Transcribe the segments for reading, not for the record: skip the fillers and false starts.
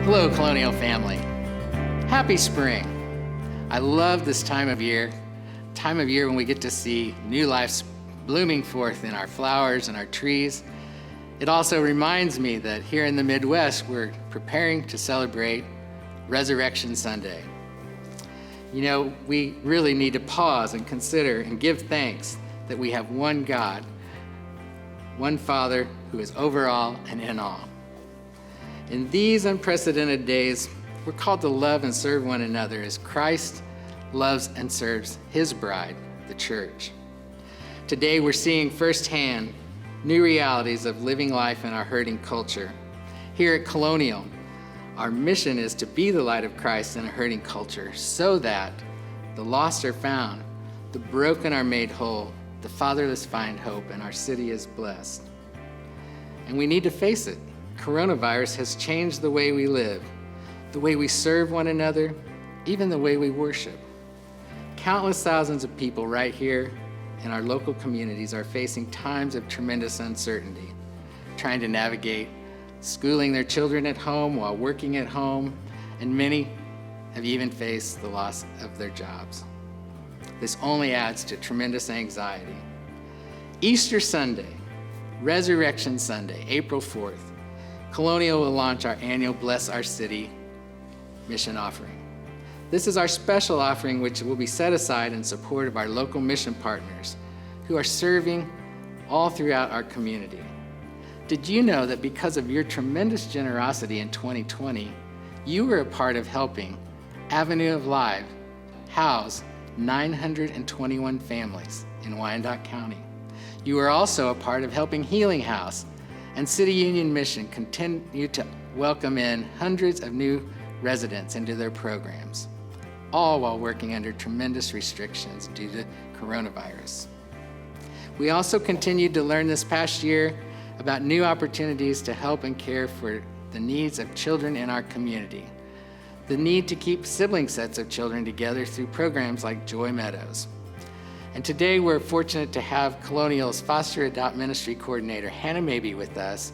Hello, Colonial family. Happy spring. I love this time of year when we get to see new life blooming forth in our flowers and our trees. It also reminds me that here in the Midwest, we're preparing to celebrate Resurrection Sunday. You know, we really need to pause and consider and give thanks that we have one God, one Father who is over all and in all. In these unprecedented days, we're called to love and serve one another as Christ loves and serves his bride, the church. Today, we're seeing firsthand new realities of living life in our hurting culture. Here at Colonial, our mission is to be the light of Christ in a hurting culture so that the lost are found, the broken are made whole, the fatherless find hope, and our city is blessed. And we need to face it. Coronavirus has changed the way we live, the way we serve one another, even the way we worship. Countless thousands of people right here in our local communities are facing times of tremendous uncertainty, trying to navigate schooling their children at home while working at home, and many have even faced the loss of their jobs. This only adds to tremendous anxiety. Easter Sunday, Resurrection Sunday, April 4th, Colonial will launch our annual Bless Our City mission offering. This is our special offering which will be set aside in support of our local mission partners who are serving all throughout our community. Did you know that because of your tremendous generosity in 2020, you were a part of helping Avenue of Life house 921 families in Wyandotte County? You are also a part of helping Healing House and City Union Mission continue to welcome in hundreds of new residents into their programs, all while working under tremendous restrictions due to coronavirus. We also continued to learn this past year about new opportunities to help and care for the needs of children in our community, the need to keep sibling sets of children together through programs like Joy Meadows. And today we're fortunate to have Colonial's Foster Adopt Ministry Coordinator, Hannah Mabey, with us.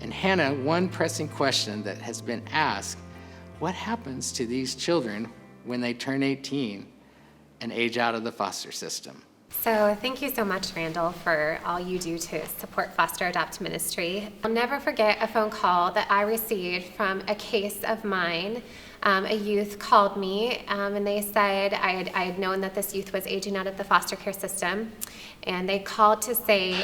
And Hannah, one pressing question that has been asked, what happens to these children when they turn 18 and age out of the foster system? So thank you so much, Randall, for all you do to support Foster Adopt Ministry. I'll never forget a phone call that I received from a case of mine. A youth called me and they said I had known that this youth was aging out of the foster care system, and they called to say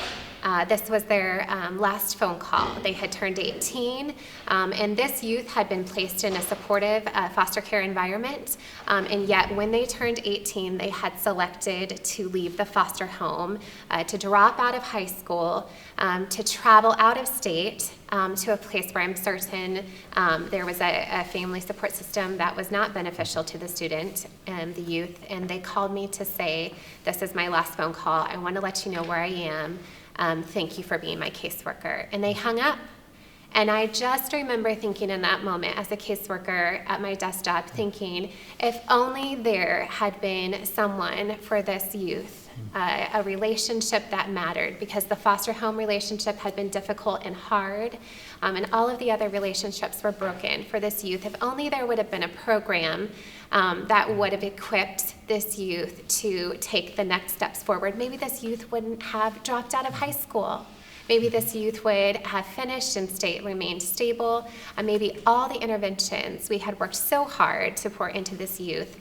this was their last phone call. They had turned 18 and this youth had been placed in a supportive foster care environment, and yet when they turned 18 they had selected to leave the foster home, to drop out of high school, to travel out of state to a place where I'm certain there was a family support system that was not beneficial to the student and the youth. And they called me to say, this is my last phone call. I want to let you know where I am. Thank you for being my caseworker. And they hung up. And I just remember thinking in that moment as a caseworker at my desk job, thinking, if only there had been someone for this youth, a relationship that mattered, because the foster home relationship had been difficult and hard, and all of the other relationships were broken for this youth. If only there would have been a program that would have equipped this youth to take the next steps forward. Maybe this youth wouldn't have dropped out of high school. Maybe this youth would have finished and remained stable. Maybe all the interventions we had worked so hard to pour into this youth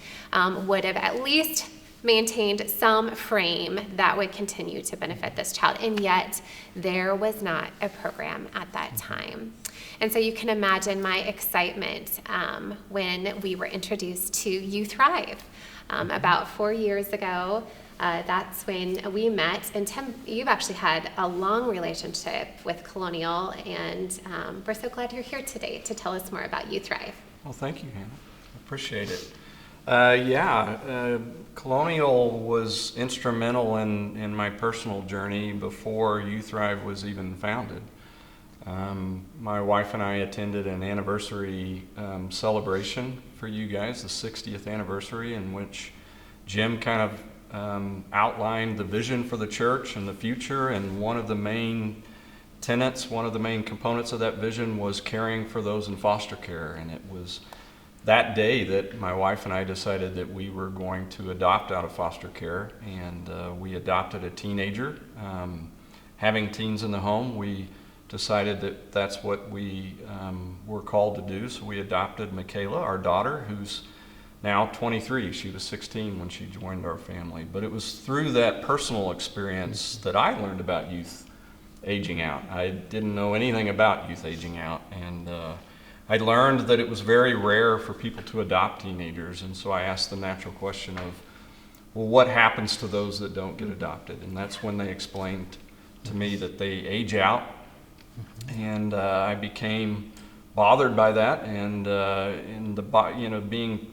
would have at least maintained some frame that would continue to benefit this child. And yet, there was not a program at that time. And so you can imagine my excitement when we were introduced to You Thrive. About 4 years ago, that's when we met. And Tim, you've actually had a long relationship with Colonial, and we're so glad you're here today to tell us more about You Thrive. Well, thank you, Hannah. I appreciate it. Colonial was instrumental in my personal journey before You Thrive was even founded. My wife and I attended an anniversary celebration for you guys, the 60th anniversary, in which Jim kind of outlined the vision for the church and the future, and one of the main tenets, one of the main components of that vision was caring for those in foster care. And it was that day that my wife and I decided that we were going to adopt out of foster care, and we adopted a teenager. Having teens in the home, we decided that that's what we were called to do, so we adopted Michaela, our daughter, who's now 23. She was 16 when she joined our family. But it was through that personal experience that I learned about youth aging out. I didn't know anything about youth aging out, and I learned that it was very rare for people to adopt teenagers, and so I asked the natural question of, well, what happens to those that don't get adopted? And that's when they explained to me that they age out, and I became bothered by that, and being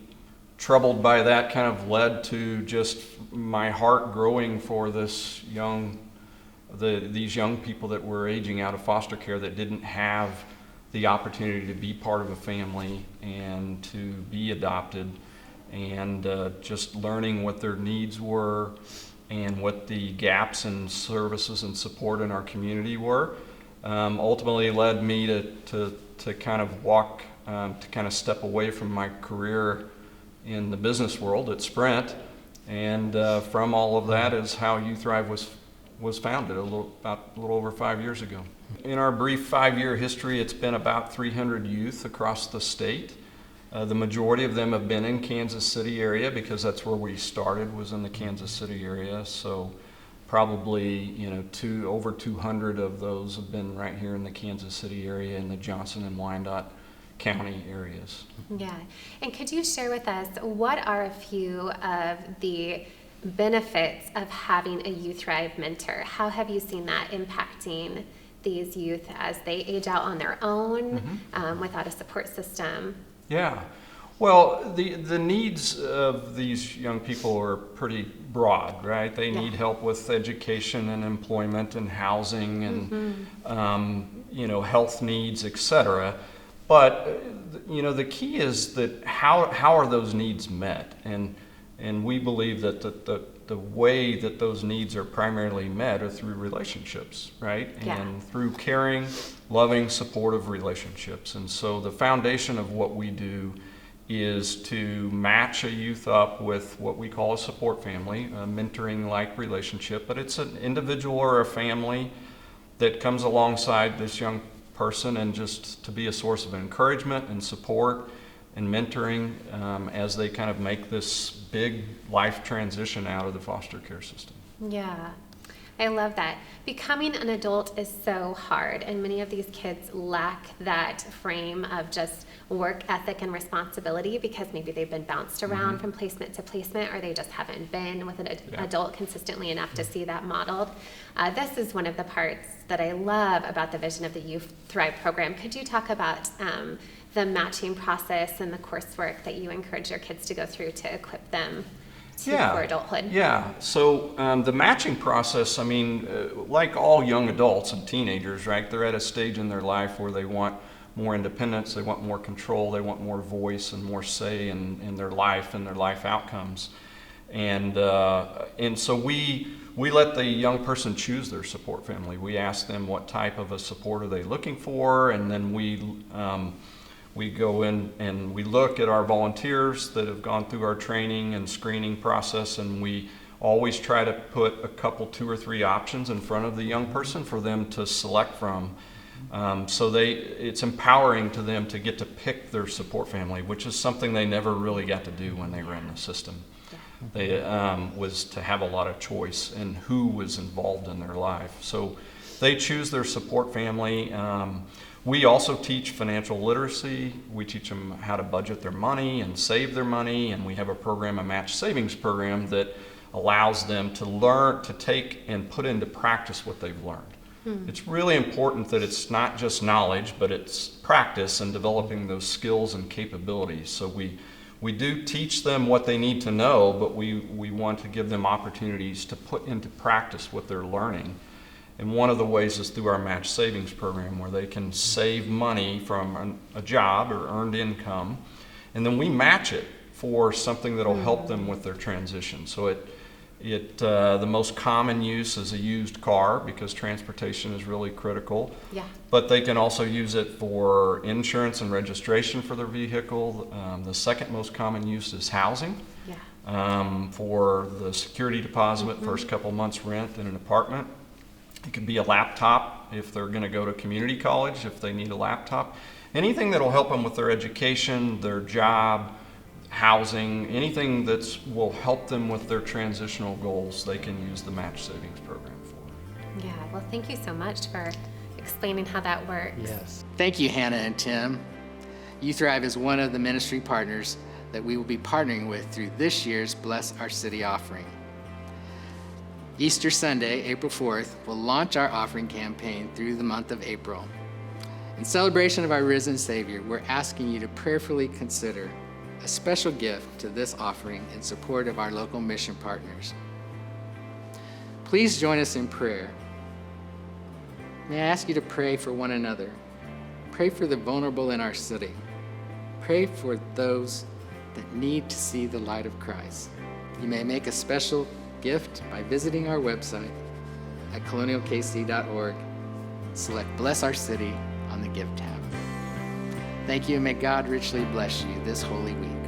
troubled by that kind of led to just my heart growing for these young people that were aging out of foster care that didn't have the opportunity to be part of a family and to be adopted, and just learning what their needs were and what the gaps in services and support in our community were, ultimately led me to kind of walk, to kind of step away from my career in the business world at Sprint, and from all of that is how You Thrive was founded about a little over 5 years ago. In our brief 5-year history, it's been about 300 youth across the state. The majority of them have been in Kansas City area because that's where we started, was in the Kansas City area. So probably over 200 of those have been right here in the Kansas City area, in the Johnson and Wyandotte County areas. Yeah, and could you share with us what are a few of the benefits of having a You Thrive mentor? How have you seen that impacting these youth as they age out on their own, without a support system? Yeah, well, the needs of these young people are pretty broad, right? They need help with education and employment and housing and health needs, etc. But the key is that how are those needs met? And we believe that the way that those needs are primarily met are through relationships, right? Yeah. And through caring, loving, supportive relationships. And so the foundation of what we do is to match a youth up with what we call a support family, a mentoring-like relationship, but it's an individual or a family that comes alongside this young person and just to be a source of encouragement and support and mentoring as they kind of make this big life transition out of the foster care system. Yeah, I love that. Becoming an adult is so hard, and many of these kids lack that frame of just work ethic and responsibility because maybe they've been bounced around from placement to placement, or they just haven't been with an adult consistently enough to see that modeled. This is one of the parts that I love about the vision of the You Thrive program. Could you talk about the matching process and the coursework that you encourage your kids to go through to equip them for adulthood? Yeah, so the matching process, like all young adults and teenagers, right, they're at a stage in their life where they want more independence, they want more control, they want more voice and more say in their life and their life outcomes. And so we let the young person choose their support family. We ask them what type of a support are they looking for, and then we go in and we look at our volunteers that have gone through our training and screening process, and we always try to put a couple, 2 or 3 options in front of the young person for them to select from. So it's empowering to them to get to pick their support family, which is something they never really got to do when they were in the system. They was to have a lot of choice in who was involved in their life. So they choose their support family. We also teach financial literacy. We teach them how to budget their money and save their money, and we have a program, a match savings program, that allows them to learn, to take and put into practice what they've learned. It's really important that it's not just knowledge, but it's practice and developing those skills and capabilities. So we do teach them what they need to know, but we want to give them opportunities to put into practice what they're learning. And one of the ways is through our match savings program, where they can save money from a job or earned income, and then we match it for something that'll help them with their transition. So The most common use is a used car because transportation is really critical. Yeah. But they can also use it for insurance and registration for their vehicle. The second most common use is housing. Yeah. For the security deposit, first couple months rent in an apartment. It could be a laptop if they're going to go to community college, if they need a laptop. Anything that will help them with their education, their job, housing, anything that will help them with their transitional goals, they can use the match savings program for. Yeah, well, thank you so much for explaining how that works. Yes. Thank you, Hannah and Tim. You Thrive is one of the ministry partners that we will be partnering with through this year's Bless Our City offering. Easter Sunday, April 4th, will launch our offering campaign through the month of April. In celebration of our risen Savior, we're asking you to prayerfully consider a special gift to this offering in support of our local mission partners. Please join us in prayer. May I ask you to pray for one another. Pray for the vulnerable in our city. Pray for those that need to see the light of Christ. You may make a special gift by visiting our website at colonialkc.org. Select Bless Our City on the Give tab. Thank you, and may God richly bless you this holy week.